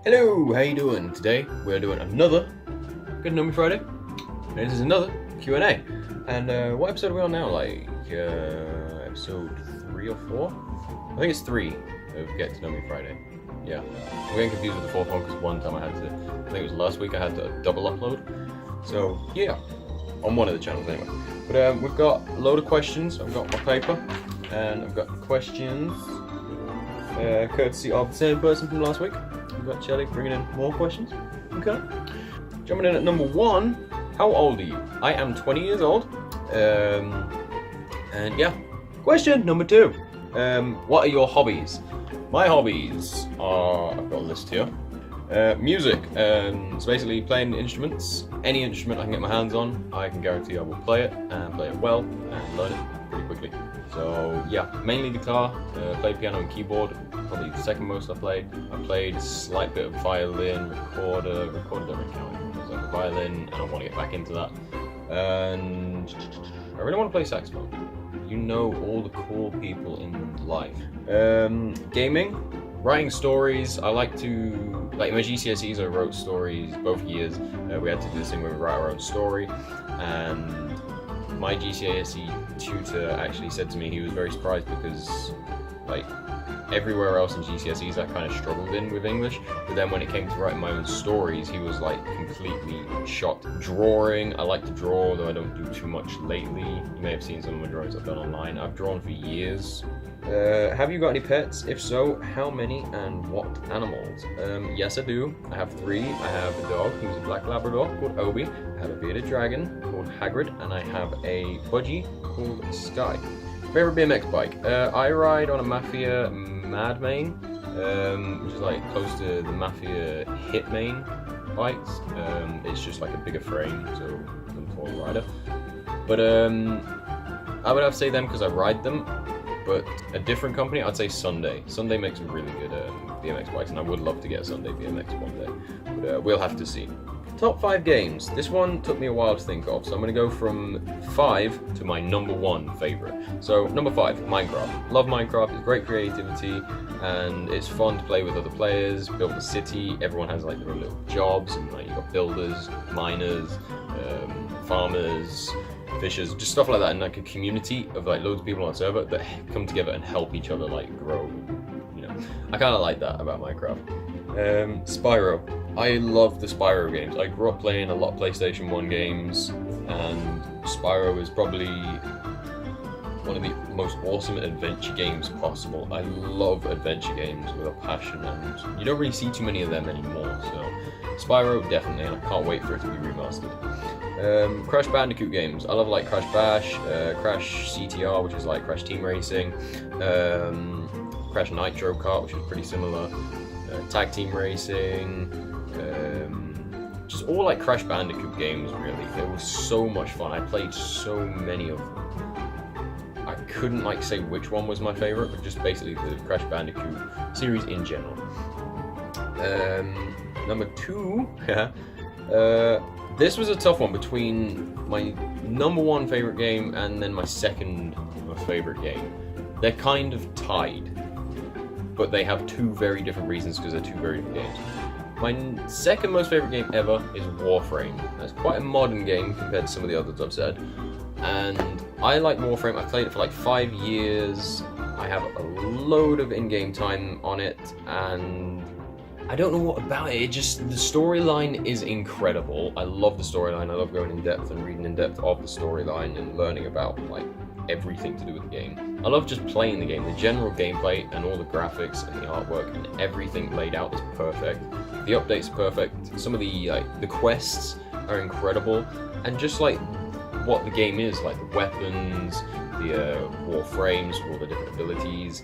Hello, how you doing? Today we're doing another Good Number Friday, and this is another Q&A. And what episode are we on now? Episode 3 or 4? I think it's 3 of Get to Know Me Friday. Yeah, I'm getting confused with the fourth one because one time I think it was last week, I had to double upload. So yeah, on one of the channels anyway. But we've got a load of questions. I've got my paper, and I've got questions courtesy of the same person from last week. We've got Shelly bringing in more questions. Okay. Jumping in at number 1. How old are you? I am 20 years old. And yeah. Question number 2. What are your hobbies? My hobbies are, I've got a list here. Music. It's basically playing instruments. Any instrument I can get my hands on, I can guarantee I will play it, and play it well, and learn it pretty quickly. So yeah, mainly guitar, play piano and keyboard, probably the second most I play. I played a slight bit of violin, recorder don't really count, it's like a violin, and I want to get back into that. And I really want to play saxophone. You know all the cool people in life. Gaming, writing stories. I like to, like my GCSEs, I wrote stories both years. We had to do this thing where we write our own story, and my GCSE tutor actually said to me he was very surprised because, like, everywhere else in GCSEs I kind of struggled in with English, but then when it came to writing my own stories, he was like completely shocked. Drawing, I like to draw, though I don't do too much lately. You may have seen some of my drawings I've done online. I've drawn for years. Have you got any pets? If so, how many and what animals? Yes, I do. I have 3. I have a dog who's a black Labrador called Obi. I have a bearded dragon called Hagrid, and I have a budgie called Sky. Favorite BMX bike? I ride on a Mafia Madmain, which is like close to the Mafia Hitmain bikes. It's just like a bigger frame, so I'm a taller rider. But I would have to say them because I ride them. But a different company, I'd say Sunday. Sunday makes really good BMX bikes, and I would love to get a Sunday BMX one day. But we'll have to see. Top 5 games. This one took me a while to think of, so I'm going to go from 5 to my number 1 favorite. So number 5, Minecraft. Love Minecraft. It's great creativity, and it's fun to play with other players. Build a city. Everyone has like their own little jobs, and like you've got builders, miners, farmers, fishers, just stuff like that, and like a community of like loads of people on a server that come together and help each other like grow. You know, I kind of like that about Minecraft. Spyro. I love the Spyro games. I grew up playing a lot of PlayStation 1 games, and Spyro is probably one of the most awesome adventure games possible. I love adventure games with a passion, and you don't really see too many of them anymore, so Spyro definitely, and I can't wait for it to be remastered. Crash Bandicoot games. I love like Crash Bash, Crash CTR, which is like Crash Team Racing, Crash Nitro Kart, which is pretty similar, Tag Team Racing, just all like Crash Bandicoot games really. They were so much fun. I played so many of them. I couldn't like say which one was my favorite, but just basically the Crash Bandicoot series in general. Number 2, this was a tough one between my number 1 favorite game and then my second favorite game. They're kind of tied, but they have 2 very different reasons because they're 2 very different games. My second most favorite game ever is Warframe. That's quite a modern game compared to some of the others I've said. And I like Warframe. I played it for like 5 years. I have a load of in-game time on it, and I don't know what about it. It just, the storyline is incredible. I love the storyline. I love going in depth and reading in depth of the storyline and learning about like everything to do with the game. I love just playing the game. The general gameplay and all the graphics and the artwork and everything laid out is perfect. The updates are perfect. Some of the quests are incredible, and just like what the game is, like the weapons, the warframes, all the different abilities.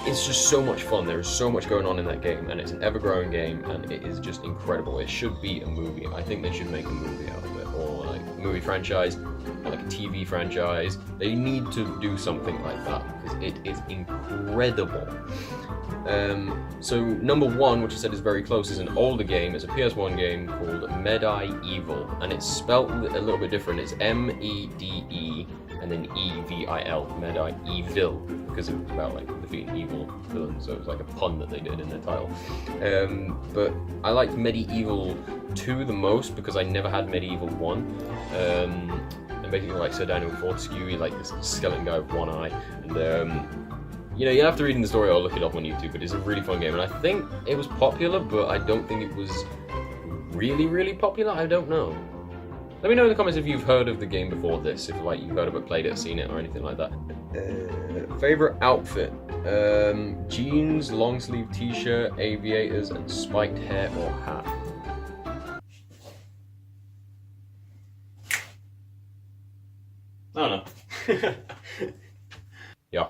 It's just so much fun. There is so much going on in that game, and it's an ever-growing game, and it is just incredible. It should be a movie. I think they should make a movie out of it, or like a movie franchise, or like a TV franchise. They need to do something like that because it is incredible. So number 1, which I said is very close, is an older game. It's a PS1 game called Medieval, and it's spelt a little bit different. It's M-E-D-E and then E-V-I-L, Medieval, because it's about like defeating evil villains. So it was like a pun that they did in the title. But I liked Medieval 2 the most because I never had Medieval 1. And basically, like Sir Daniel Fortescue, he's like this skeleton guy with one eye, and you know, you have to read in the story or look it up on YouTube, but it's a really fun game, and I think it was popular, but I don't think it was really, really popular. I don't know. Let me know in the comments if you've heard of the game before this, if like you've heard of it, played it, seen it, or anything like that. Favorite outfit? Jeans, long sleeve t-shirt, aviators, and spiked hair or hat. I don't know. Yeah.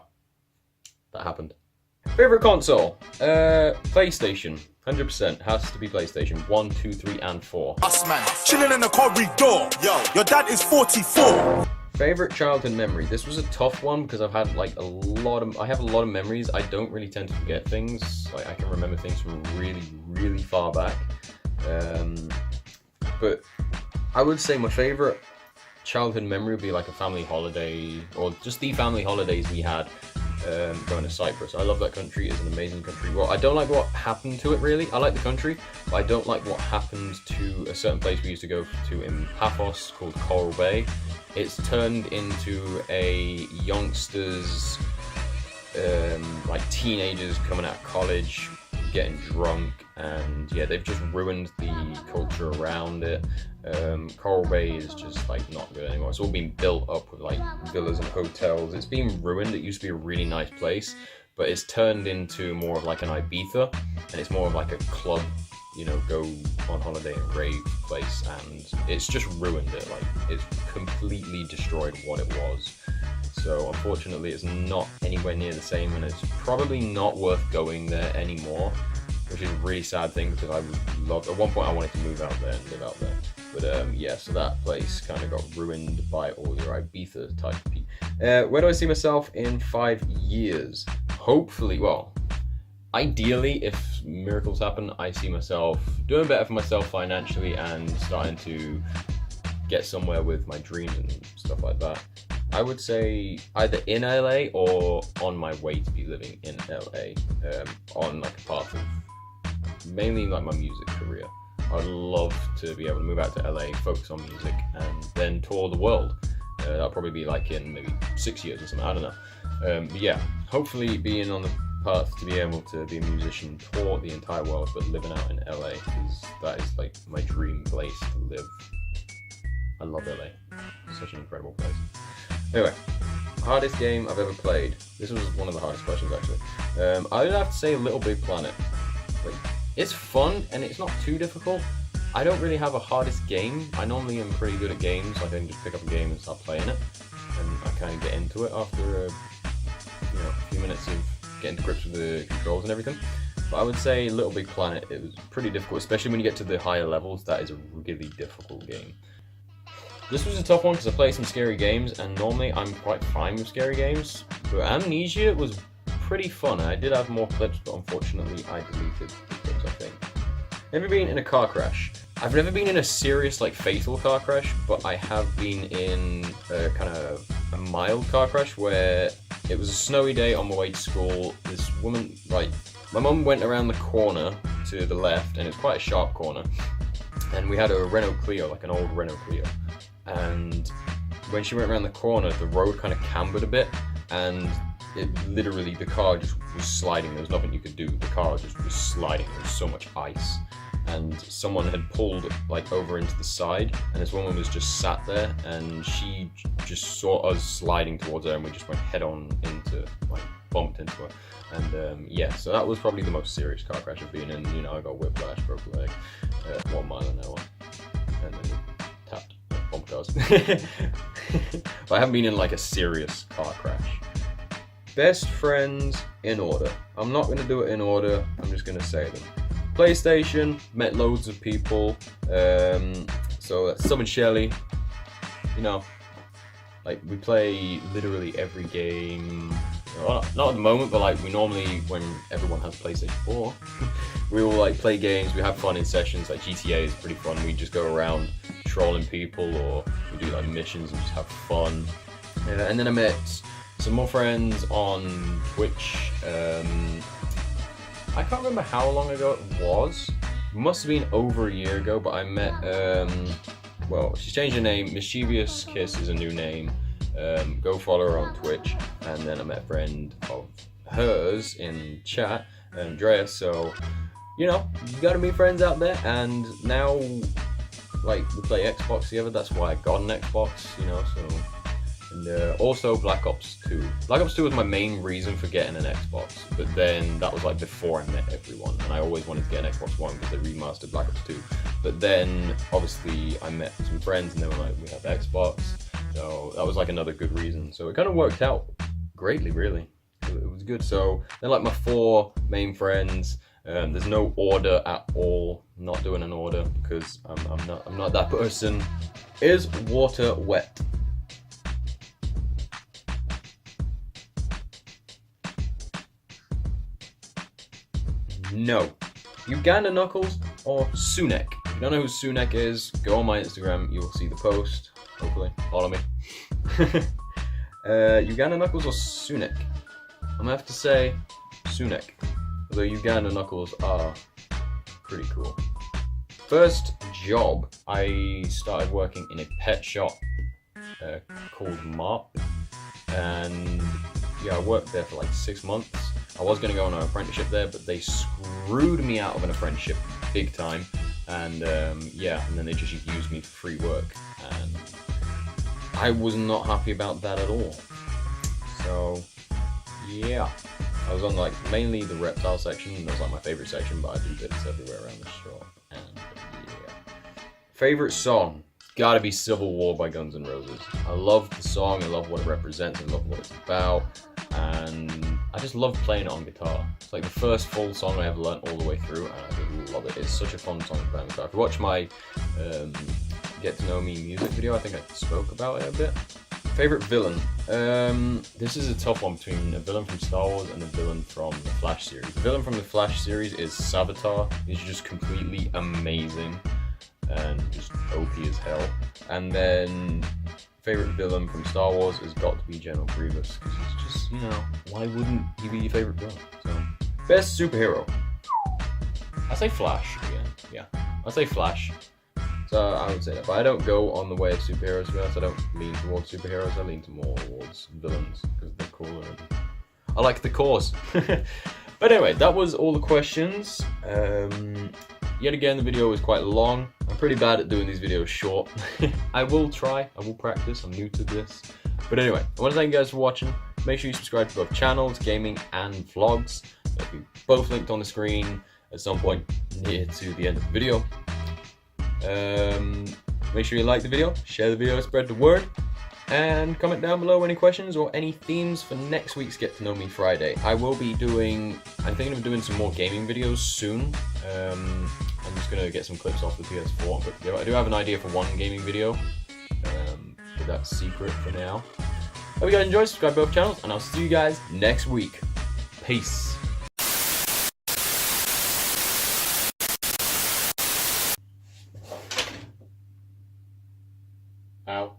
That happened. Favorite console? PlayStation. 100% has to be PlayStation. 1, 2, 3, and 4. Us man, chilling in the corridor. Yo, your dad is 44. Favorite childhood memory? This was a tough one because I've had like I have a lot of memories. I don't really tend to forget things. Like I can remember things from really, really far back. But I would say my favorite childhood memory would be like a family holiday, or just the family holidays we had. Going to Cyprus. I love that country. It's an amazing country. Well, I don't like what happened to it really. I like the country, but I don't like what happened to a certain place we used to go to in Paphos called Coral Bay. It's turned into a youngsters, like teenagers coming out of college, getting drunk, and yeah, they've just ruined the culture around it. Coral Bay is just like not good anymore. It's all been built up with like villas and hotels. It's been ruined. It used to be a really nice place, but it's turned into more of like an Ibiza, and it's more of like a club, you know, go on holiday and rave place, and it's just ruined it. Like it's completely destroyed what it was. So unfortunately it's not anywhere near the same, and it's probably not worth going there anymore, which is a really sad thing because I would love, at one point I wanted to move out there and live out there. But yeah, so that place kind of got ruined by all your Ibiza type people. Where do I see myself in 5 years? Hopefully, well, ideally, if miracles happen, I see myself doing better for myself financially and starting to get somewhere with my dreams and stuff like that. I would say either in LA or on my way to be living in LA, on like a path of mainly like my music career. I'd love to be able to move out to LA, focus on music, and then tour the world. That'll probably be like in maybe 6 years or something, I don't know. But yeah, hopefully being on the path to be able to be a musician, tour the entire world, but living out in LA, because that is like my dream place to live. I love LA. It's such an incredible place. Anyway, hardest game I've ever played. This was one of the hardest questions actually. I would have to say Little Big Planet. Like, it's fun and it's not too difficult. I don't really have a hardest game. I normally am pretty good at games. Like I can just pick up a game and start playing it, and I kind of get into it after a few minutes of getting to grips with the controls and everything. But I would say Little Big Planet, it was pretty difficult, especially when you get to the higher levels. That is a really difficult game. This was a tough one because I play some scary games, and normally I'm quite fine with scary games. But Amnesia was pretty fun. I did have more clips, but unfortunately I deleted the clips, I think. Never been in a car crash. I've never been in a serious, like, fatal car crash, but I have been in a kind of a mild car crash where it was a snowy day on my way to school. This woman, like, my mum went around the corner to the left, and it's quite a sharp corner. And we had a Renault Clio, like an old Renault Clio. And when she went around the corner, the road kind of cambered a bit, and it literally, the car just was sliding. There was nothing you could do. The car just was sliding. There was so much ice. And someone had pulled like over into the side, and this woman was just sat there, and she just saw us sliding towards her, and we just went head on into, like, bumped into her. And yeah, so that was probably the most serious car crash I've been in. You know, I got whiplash, broke a leg, 1 mile an hour, and then tapped, bumped cars. But I haven't been in like a serious car crash. Best friends in order. I'm not going to do it in order, I'm just going to say them. PlayStation, met loads of people, so that's Sum and Shelly, you know, like we play literally every game, Well, not at the moment, but like we normally, when everyone has PlayStation 4, we all like play games. We have fun in sessions. Like GTA is pretty fun. We just go around trolling people, or we do like missions and just have fun. And then I met some more friends on Twitch. I can't remember how long ago it was. It must have been over a year ago, but I met, well, she's changed her name. Mischievous Kiss is a new name. Go follow her on Twitch. And then I met a friend of hers in chat, Andrea. So, you know, you gotta meet friends out there. And now, like, we play Xbox together. That's why I got an Xbox, you know, so. And also Black Ops 2. Black Ops 2 was my main reason for getting an Xbox, but then that was like before I met everyone, and I always wanted to get an Xbox One because they remastered Black Ops 2. But then, obviously, I met some friends and they were like, we have Xbox, so that was like another good reason. So it kind of worked out greatly, really. It was good. So they're like my 4 main friends. There's no order at all. I'm not doing an order because I'm not that person. Is water wet? No. Uganda Knuckles or Sunek? If you don't know who Sunek is, go on my Instagram, you will see the post. Hopefully, follow me. Uganda Knuckles or Sunek? I'm gonna have to say Sunek. Although Uganda Knuckles are pretty cool. First job, I started working in a pet shop called Mark. And yeah, I worked there for like 6 months. I was going to go on an apprenticeship there, but they screwed me out of an apprenticeship big time. And yeah, and then they just used me for free work. And I was not happy about that at all. So yeah, I was on like mainly the reptile section. That was like my favorite section, but I do bits everywhere around the shop. And yeah. Favorite song? Gotta be Civil War by Guns N' Roses. I love the song, I love what it represents, I love what it's about, and I just love playing it on guitar. It's like the first full song I ever learned all the way through, and I just love it. It's such a fun song to play on guitar. If you watch my Get to Know Me music video, I think I spoke about it a bit. Favorite villain? This is a tough one between a villain from Star Wars and a villain from the Flash series. The villain from the Flash series is Savitar. He's just completely amazing and just OP as hell. And then favorite villain from Star Wars has got to be General Grievous, because he's just, you know, why wouldn't he be your favorite villain? So, best superhero? I say Flash again. Yeah, I say Flash. So I would say that, but I don't go on the way of superheroes. To be honest, I don't lean towards superheroes. I lean more towards villains because they're cooler. And I like the cause. But anyway, that was all the questions. Yet again, the video was quite long. I'm pretty bad at doing these videos short. I will try, I will practice, I'm new to this. But anyway, I want to thank you guys for watching. Make sure you subscribe to both channels, gaming and vlogs. They'll be both linked on the screen at some point near to the end of the video. Make sure you like the video, share the video, spread the word. And comment down below any questions or any themes for next week's Get to Know Me Friday. I will be doing, I'm thinking of doing some more gaming videos soon. I'm just going to get some clips off the PS4, but I do have an idea for one gaming video, but that's secret for now. Hope you guys enjoyed, subscribe to both channels, and I'll see you guys next week. Peace. Ow.